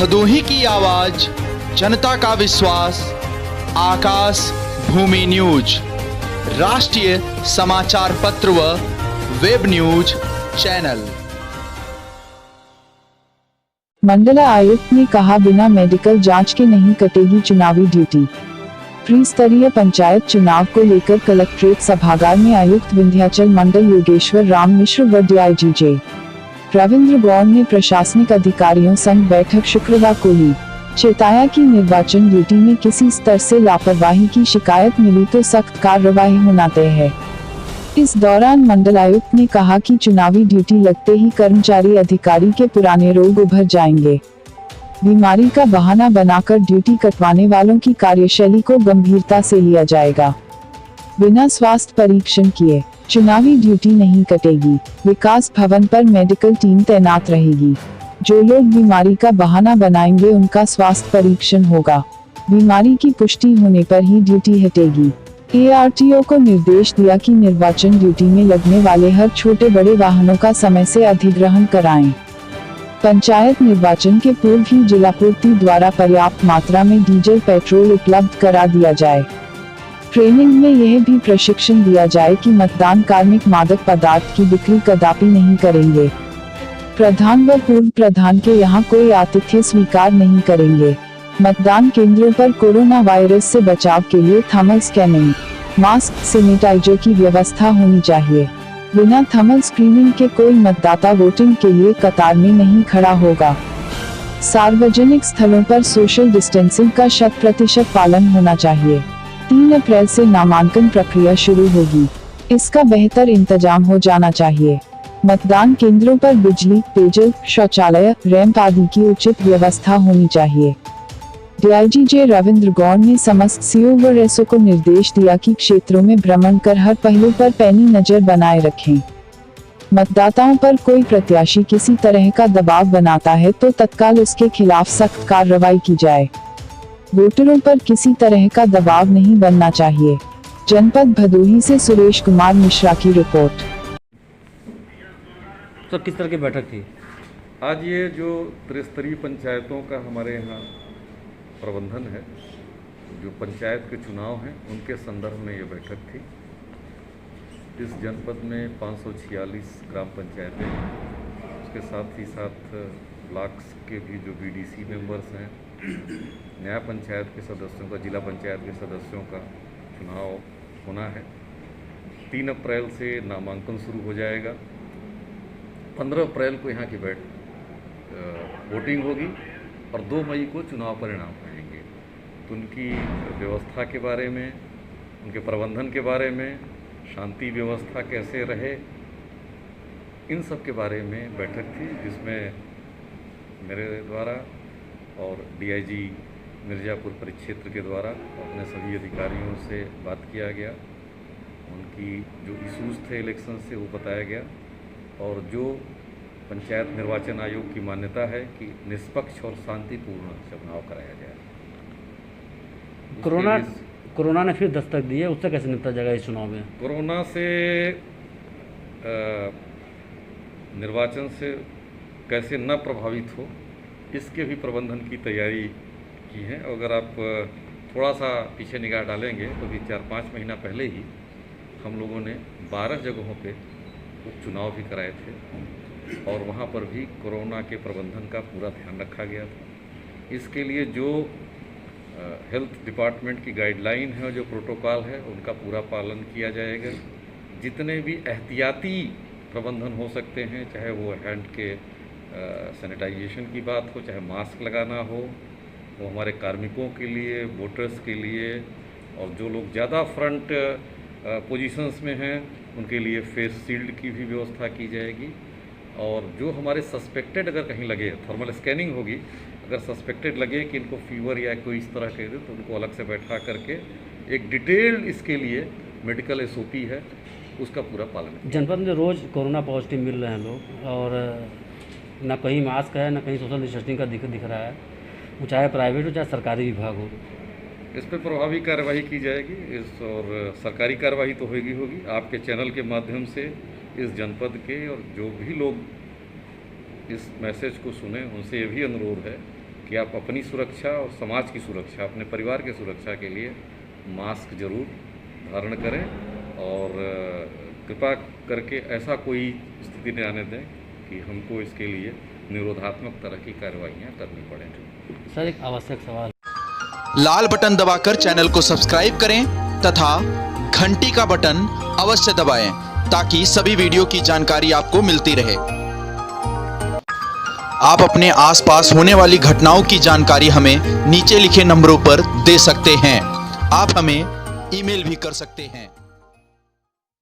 भदोही की आवाज, जनता का विश्वास, आकाश भूमि न्यूज, राष्ट्रीय समाचार पत्र व वेब न्यूज चैनल। मंडला आयुक्त ने कहा, बिना मेडिकल जांच के नहीं कटेगी चुनावी ड्यूटी। त्रिस्तरीय पंचायत चुनाव को लेकर कलेक्ट्रेट सभागार में आयुक्त विंध्याचल मंडल योगेश्वर राम मिश्र व डीआईजी जे रविंद्र गौड़ ने प्रशासनिक अधिकारियों संग बैठक शुक्रवार को ली। चेताया कि निर्वाचन ड्यूटी में किसी स्तर से लापरवाही की शिकायत मिली तो सख्त कार्रवाई होना तय है। इस दौरान मंडलायुक्त ने कहा कि चुनावी ड्यूटी लगते ही कर्मचारी अधिकारी के पुराने रोग उभर जाएंगे। बीमारी का बहाना बनाकर ड्यूटी कटवाने वालों की कार्यशैली को गंभीरता से लिया जाएगा। बिना स्वास्थ्य परीक्षण किए चुनावी ड्यूटी नहीं कटेगी। विकास भवन पर मेडिकल टीम तैनात रहेगी। जो लोग बीमारी का बहाना बनाएंगे उनका स्वास्थ्य परीक्षण होगा। बीमारी की पुष्टि होने पर ही ड्यूटी हटेगी। एआरटीओ को निर्देश दिया कि निर्वाचन ड्यूटी में लगने वाले हर छोटे बड़े वाहनों का समय से अधिग्रहण कराएं। पंचायत निर्वाचन के पूर्व ही जिला पूर्ति द्वारा पर्याप्त मात्रा में डीजल पेट्रोल उपलब्ध करा दिया जाए। ट्रेनिंग में यह भी प्रशिक्षण दिया जाए कि मतदान कार्मिक मादक पदार्थ की बिक्री कदापि नहीं करेंगे। प्रधान व पूर्व प्रधान के यहाँ कोई आतिथ्य स्वीकार नहीं करेंगे। मतदान केंद्रों पर कोरोना वायरस से बचाव के लिए थर्मल स्कैनिंग, मास्क, सैनिटाइजर की व्यवस्था होनी चाहिए। बिना थर्मल स्क्रीनिंग के कोई मतदाता वोटिंग के लिए कतार में नहीं खड़ा होगा। सार्वजनिक स्थलों पर सोशल डिस्टेंसिंग का 100% पालन होना चाहिए। 3 अप्रैल से नामांकन प्रक्रिया शुरू होगी। इसका बेहतर इंतजाम हो जाना चाहिए। मतदान केंद्रों पर बिजली, पेयजल, शौचालय, रैंप आदि की उचित व्यवस्था होनी चाहिए। डीआईजी जे रविंद्र गौड़ ने समस्त सीओ व एसओ को निर्देश दिया कि क्षेत्रों में भ्रमण कर हर पहलू पर पैनी नजर बनाए रखें। मतदाताओं पर कोई प्रत्याशी किसी तरह का दबाव बनाता है तो तत्काल उसके खिलाफ सख्त कार्रवाई की जाए। वोटरों पर किसी तरह का दबाव नहीं बनना चाहिए। जनपद भदोही से सुरेश कुमार मिश्रा की रिपोर्ट। सर, किस तरह की बैठक थी? आज ये जो त्रिस्तरीय पंचायतों का हमारे यहाँ प्रबंधन है, जो पंचायत के चुनाव हैं उनके संदर्भ में ये बैठक थी। इस जनपद में 546 ग्राम पंचायतें हैं। उसके साथ ही साथ ब्लॉक्स के भी जो बीडीसी मेंबर्स हैं, न्याय पंचायत के सदस्यों का, जिला पंचायत के सदस्यों का चुनाव होना है। 3 अप्रैल से नामांकन शुरू हो जाएगा। 15 अप्रैल को यहाँ की वोटिंग होगी और 2 मई को चुनाव परिणाम आएंगे। तो उनकी व्यवस्था के बारे में, उनके प्रबंधन के बारे में, शांति व्यवस्था कैसे रहे, इन सब के बारे में बैठक थी, जिसमें मेरे द्वारा और डीआईजी मिर्ज़ापुर परिक्षेत्र के द्वारा अपने सभी अधिकारियों से बात किया गया। उनकी जो इशूज़ थे इलेक्शन से वो बताया गया और जो पंचायत निर्वाचन आयोग की मान्यता है कि निष्पक्ष और शांतिपूर्ण चुनाव कराया जाए। कोरोना ने फिर दस्तक दी है, उससे कैसे निपटा जाएगा इस चुनाव में? कोरोना से निर्वाचन से कैसे न प्रभावित हो, इसके भी प्रबंधन की तैयारी की है। अगर आप थोड़ा सा पीछे निगाह डालेंगे तो भी 4-5 महीना पहले ही हम लोगों ने 12 जगहों पे उपचुनाव भी कराए थे और वहाँ पर भी कोरोना के प्रबंधन का पूरा ध्यान रखा गया था। इसके लिए जो हेल्थ डिपार्टमेंट की गाइडलाइन है और जो प्रोटोकॉल है उनका पूरा पालन किया जाएगा। जितने भी एहतियाती प्रबंधन हो सकते हैं, चाहे वो हैंड के सैनिटाइजेशन की बात हो, चाहे मास्क लगाना हो, वो हमारे कार्मिकों के लिए, वोटर्स के लिए, और जो लोग ज़्यादा फ्रंट पोजीशंस में हैं उनके लिए फेस शील्ड की भी व्यवस्था की जाएगी। और जो हमारे सस्पेक्टेड अगर कहीं लगे, थर्मल स्कैनिंग होगी, अगर सस्पेक्टेड लगे कि इनको फीवर या कोई इस तरह के तो उनको अलग से बैठा करके एक डिटेल्ड इसके लिए मेडिकल एसओपी है, उसका पूरा पालन। जनपद में रोज़ कोरोना पॉजिटिव मिल रहे हैं लोग और ना कहीं मास्क है, ना कहीं सोशल डिस्टेंसिंग का दिख रहा है, वो चाहे प्राइवेट हो चाहे सरकारी विभाग हो। इस पर प्रभावी कार्रवाई की जाएगी। और सरकारी कार्रवाई तो होगी। आपके चैनल के माध्यम से इस जनपद के और जो भी लोग इस मैसेज को सुने उनसे ये भी अनुरोध है कि आप अपनी सुरक्षा और समाज की सुरक्षा, अपने परिवार की सुरक्षा के लिए मास्क जरूर धारण करें और कृपा करके ऐसा कोई स्थिति न आने दें कि हमको इसके लिए निरोधात्मक तरह की कार्रवाइयाँ करनी पड़ें। सर, एक आवश्यक सवाल। लाल बटन दबाकर चैनल को सब्सक्राइब करें तथा घंटी का बटन अवश्य दबाएं ताकि सभी वीडियो की जानकारी आपको मिलती रहे। आप अपने आसपास होने वाली घटनाओं की जानकारी हमें नीचे लिखे नंबरों पर दे सकते हैं। आप हमें ईमेल भी कर सकते हैं।